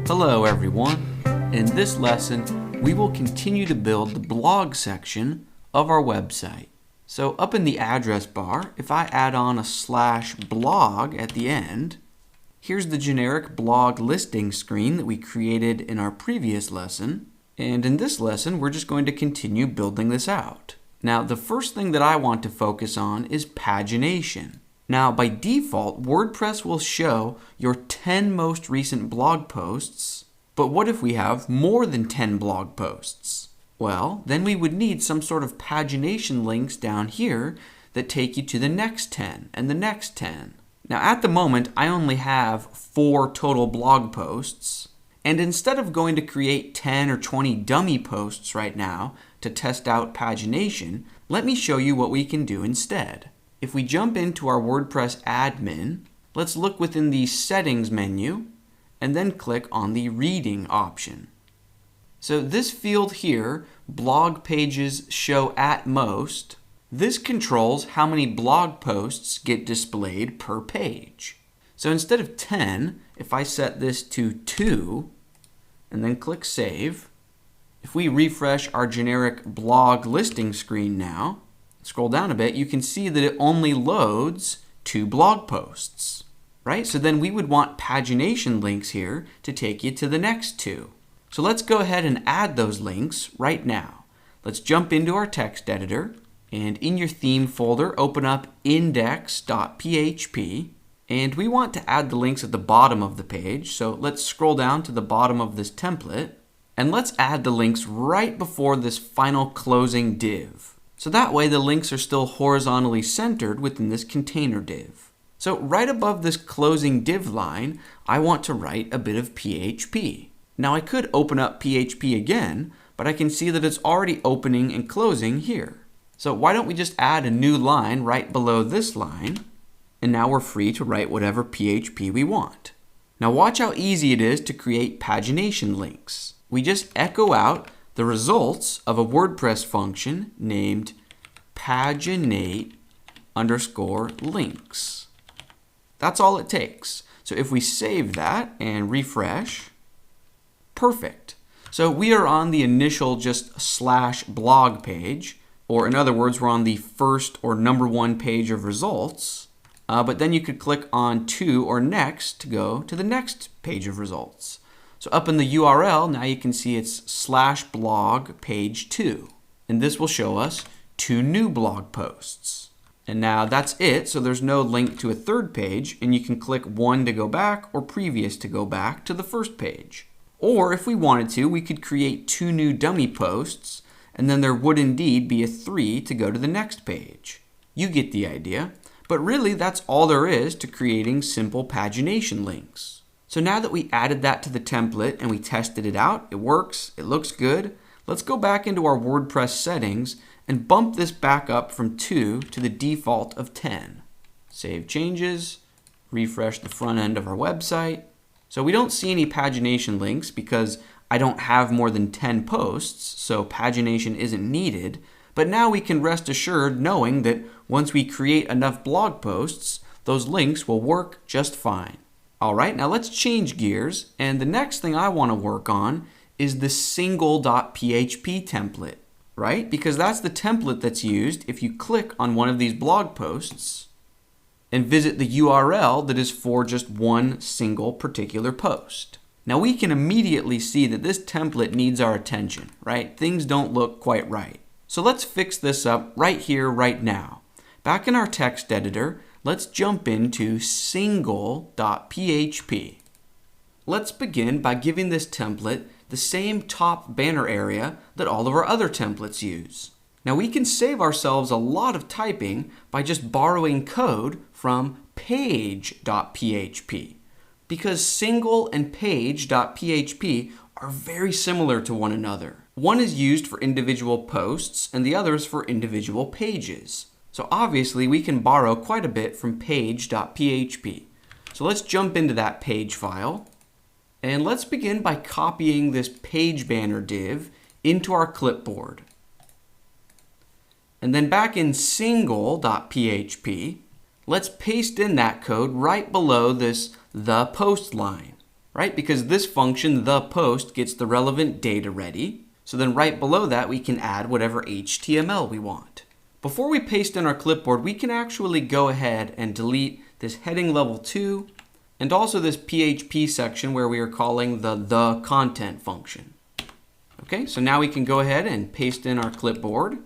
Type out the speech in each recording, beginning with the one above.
Hello everyone. In this lesson, we will continue to build the blog section of our website. So up in the address bar, if I add on a /blog at the end, here's the generic blog listing screen that we created in our previous lesson. And in this lesson, we're just going to continue building this out. Now, the first thing that I want to focus on is pagination. Now, by default, WordPress will show your 10 most recent blog posts, but what if we have more than 10 blog posts? Well, then we would need some sort of pagination links down here that take you to the next 10 and the next 10. Now, at the moment, I only have 4 total blog posts, and instead of going to create 10 or 20 dummy posts right now to test out pagination, let me show you what we can do instead. If we jump into our WordPress admin, let's look within the settings menu and then click on the reading option. So this field here, blog pages show at most, this controls how many blog posts get displayed per page. So instead of 10, if I set this to 2 and then click save, if we refresh our generic blog listing screen now, scroll down a bit, you can see that it only loads 2 blog posts, right? So then we would want pagination links here to take you to the next 2. So let's go ahead and add those links right now. Let's jump into our text editor, and in your theme folder, open up index.php, and we want to add the links at the bottom of the page. So let's scroll down to the bottom of this template, and let's add the links right before this final closing div. So that way the links are still horizontally centered within this container div. So right above this closing div line, I want to write a bit of PHP. Now I could open up PHP again, but I can see that it's already opening and closing here. So why don't we just add a new line right below this line, and now we're free to write whatever PHP we want. Now watch how easy it is to create pagination links. We just echo out the results of a WordPress function named paginate_links. That's all it takes. So if we save that and refresh, perfect. So we are on the initial just /blog page, or in other words, we're on the first or number 1 page of results, but then you could click on to or next to go to the next page of results. So up in the URL, now you can see it's /blog page 2. And this will show us 2 new blog posts. And now that's it, so there's no link to a third page, and you can click 1 to go back or previous to go back to the first page. Or if we wanted to, we could create 2 new dummy posts, and then there would indeed be a 3 to go to the next page. You get the idea. But really, that's all there is to creating simple pagination links. So now that we added that to the template and we tested it out, it works, it looks good, let's go back into our WordPress settings and bump this back up from 2 to the default of 10. Save changes, refresh the front end of our website. So we don't see any pagination links because I don't have more than 10 posts, so pagination isn't needed. But now we can rest assured knowing that once we create enough blog posts, those links will work just fine. All right, now let's change gears, and the next thing I want to work on is the single.php template, right? Because that's the template that's used if you click on one of these blog posts and visit the URL that is for just one single particular post. Now we can immediately see that this template needs our attention, right? Things don't look quite right. So let's fix this up right here, right now. Back in our text editor, let's jump into single.php. Let's begin by giving this template the same top banner area that all of our other templates use. Now we can save ourselves a lot of typing by just borrowing code from page.php, because single and page.php are very similar to one another. One is used for individual posts and the other is for individual pages. So obviously we can borrow quite a bit from page.php. So let's jump into that page file, and let's begin by copying this page banner div into our clipboard. And then back in single.php, let's paste in that code right below this the post line, right? Because this function, the post, gets the relevant data ready. So then right below that, we can add whatever HTML we want. Before we paste in our clipboard, we can actually go ahead and delete this heading level 2 and also this PHP section where we are calling the content function. Okay, so now we can go ahead and paste in our clipboard.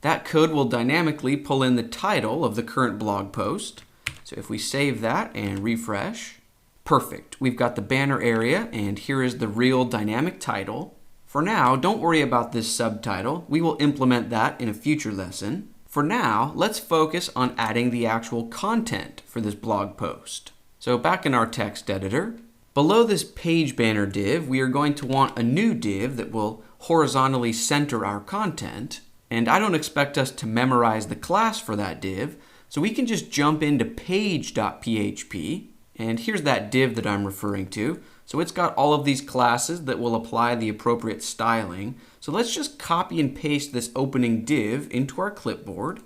That code will dynamically pull in the title of the current blog post. So if we save that and refresh, perfect. We've got the banner area, and here is the real dynamic title. For now, don't worry about this subtitle. We will implement that in a future lesson. For now, let's focus on adding the actual content for this blog post. So back in our text editor, below this page banner div, we are going to want a new div that will horizontally center our content. And I don't expect us to memorize the class for that div, so we can just jump into page.php. And here's that div that I'm referring to. So it's got all of these classes that will apply the appropriate styling. So let's just copy and paste this opening div into our clipboard,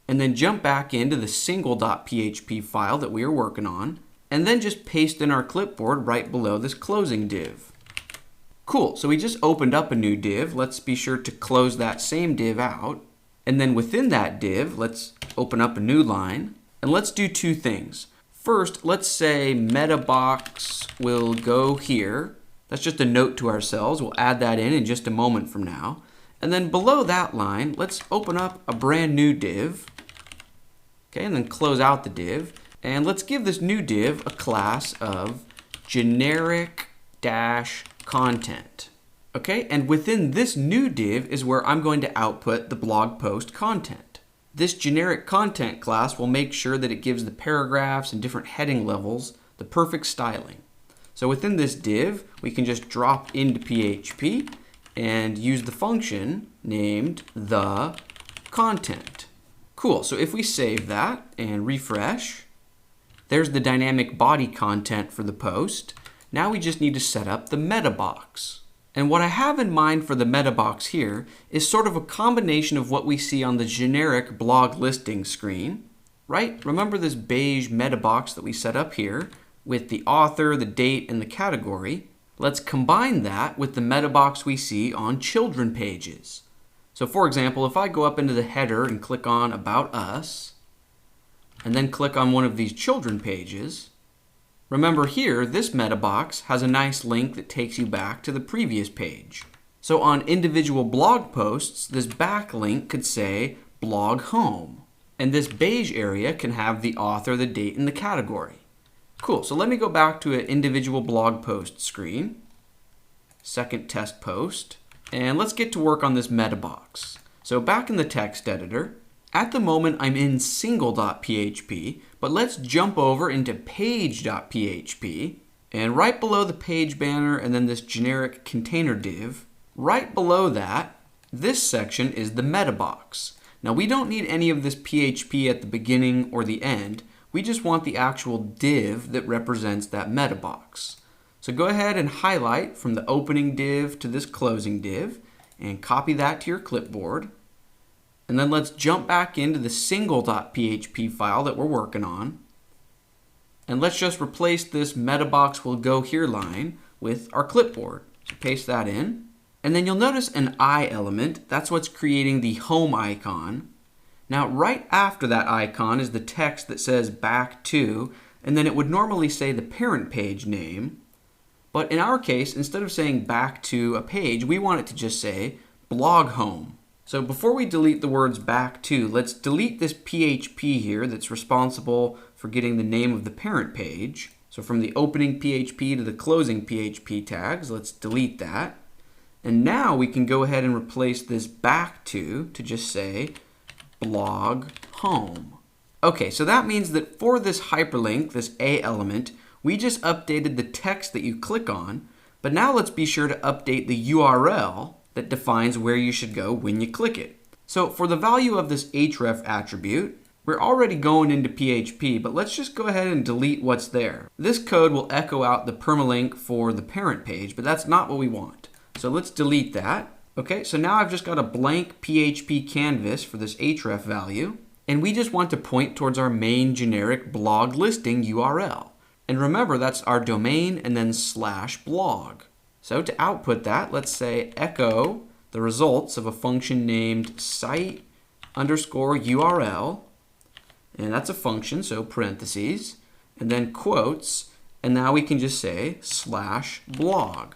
and then jump back into the single.php file that we are working on, and then just paste in our clipboard right below this closing div. Cool, so we just opened up a new div. Let's be sure to close that same div out. And then within that div, let's open up a new line. And let's do two things. First, let's say meta box will go here. That's just a note to ourselves. We'll add that in just a moment from now. And then below that line, let's open up a brand new div. Okay, and then close out the div. And let's give this new div a class of generic-content. Okay, and within this new div is where I'm going to output the blog post content. This generic content class will make sure that it gives the paragraphs and different heading levels the perfect styling. So within this div, we can just drop into PHP and use the function named the content. Cool, so if we save that and refresh, there's the dynamic body content for the post. Now we just need to set up the meta box. And what I have in mind for the meta box here is sort of a combination of what we see on the generic blog listing screen, right? Remember this beige meta box that we set up here with the author, the date, and the category? Let's combine that with the meta box we see on children pages. So for example, if I go up into the header and click on About Us, and then click on one of these children pages, remember here, this meta box has a nice link that takes you back to the previous page. So on individual blog posts, this backlink could say blog home. And this beige area can have the author, the date, and the category. Cool, so let me go back to an individual blog post screen. Second test post. And let's get to work on this meta box. So back in the text editor, at the moment I'm in single.php, but let's jump over into page.php, and right below the page banner and then this generic container div, right below that, this section is the meta box. Now we don't need any of this PHP at the beginning or the end, we just want the actual div that represents that meta box. So go ahead and highlight from the opening div to this closing div, and copy that to your clipboard. And then let's jump back into the single.php file that we're working on. And let's just replace this meta box will go here line with our clipboard. So paste that in. And then you'll notice an I element. That's what's creating the home icon. Now right after that icon is the text that says back to, and then it would normally say the parent page name. But in our case, instead of saying back to a page, we want it to just say blog home. So before we delete the words back to, let's delete this PHP here that's responsible for getting the name of the parent page. So from the opening PHP to the closing PHP tags, let's delete that. And now we can go ahead and replace this back to just say blog home. Okay, so that means that for this hyperlink, this A element, we just updated the text that you click on, but now let's be sure to update the URL that defines where you should go when you click it. So for the value of this href attribute, we're already going into PHP, but let's just go ahead and delete what's there. This code will echo out the permalink for the parent page, but that's not what we want. So let's delete that. Okay, so now I've just got a blank PHP canvas for this href value, and we just want to point towards our main generic blog listing URL. And remember, that's our domain and then /blog. So to output that, let's say echo the results of a function named site underscore URL. And that's a function, so parentheses, and then quotes. And now we can just say /blog.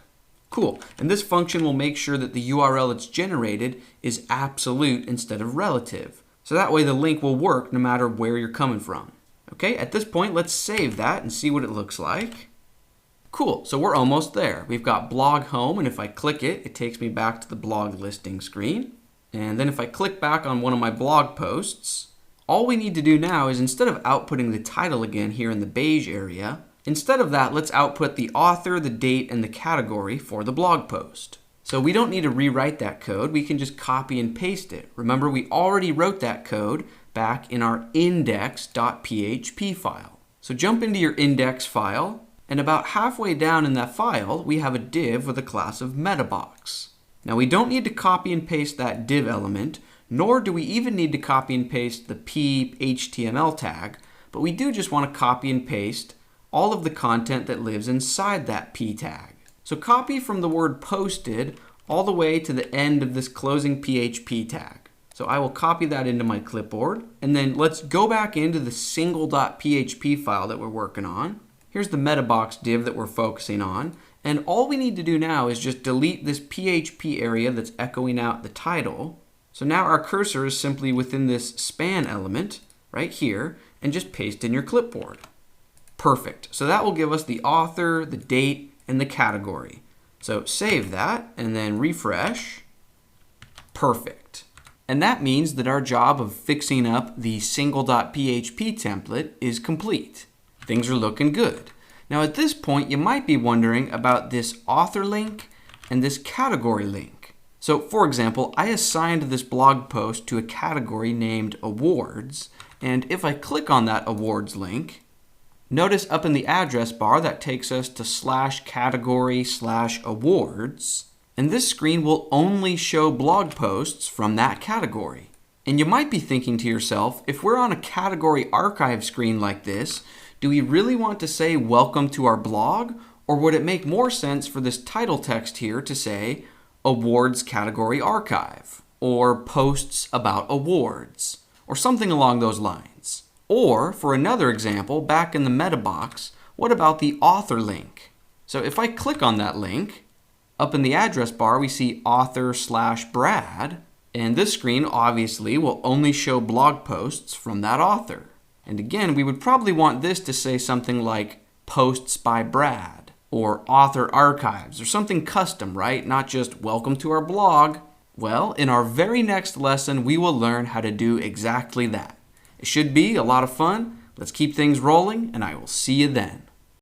Cool. And this function will make sure that the URL it's generated is absolute instead of relative. So that way the link will work no matter where you're coming from. Okay, at this point, let's save that and see what it looks like. Cool, so we're almost there. We've got blog home, and if I click it, it takes me back to the blog listing screen. And then if I click back on one of my blog posts, all we need to do now is instead of outputting the title again here in the beige area, instead of that, let's output the author, the date, and the category for the blog post. So we don't need to rewrite that code. We can just copy and paste it. Remember, we already wrote that code back in our index.php file. So jump into your index file, and about halfway down in that file, we have a div with a class of metabox. Now we don't need to copy and paste that div element, nor do we even need to copy and paste the p HTML tag, but we do just want to copy and paste all of the content that lives inside that p tag. So copy from the word posted all the way to the end of this closing PHP tag. So I will copy that into my clipboard, and then let's go back into the single.php file that we're working on. Here's the metabox div that we're focusing on, and all we need to do now is just delete this PHP area that's echoing out the title. So now our cursor is simply within this span element right here, and just paste in your clipboard. Perfect. So that will give us the author, the date, and the category. So save that and then refresh. Perfect. And that means that our job of fixing up the single.php template is complete. Things are looking good. Now at this point, you might be wondering about this author link and this category link. So for example, I assigned this blog post to a category named awards, and if I click on that awards link, notice up in the address bar that takes us to /category/awards, and this screen will only show blog posts from that category. And you might be thinking to yourself, if we're on a category archive screen like this, do we really want to say welcome to our blog, or would it make more sense for this title text here to say awards category archive, or posts about awards, or something along those lines? Or, for another example, back in the meta box, what about the author link? So if I click on that link, up in the address bar we see author/Brad, and this screen obviously will only show blog posts from that author. And again, we would probably want this to say something like posts by Brad, or author archives, or something custom, right? Not just welcome to our blog. Well, in our very next lesson, we will learn how to do exactly that. It should be a lot of fun. Let's keep things rolling, and I will see you then.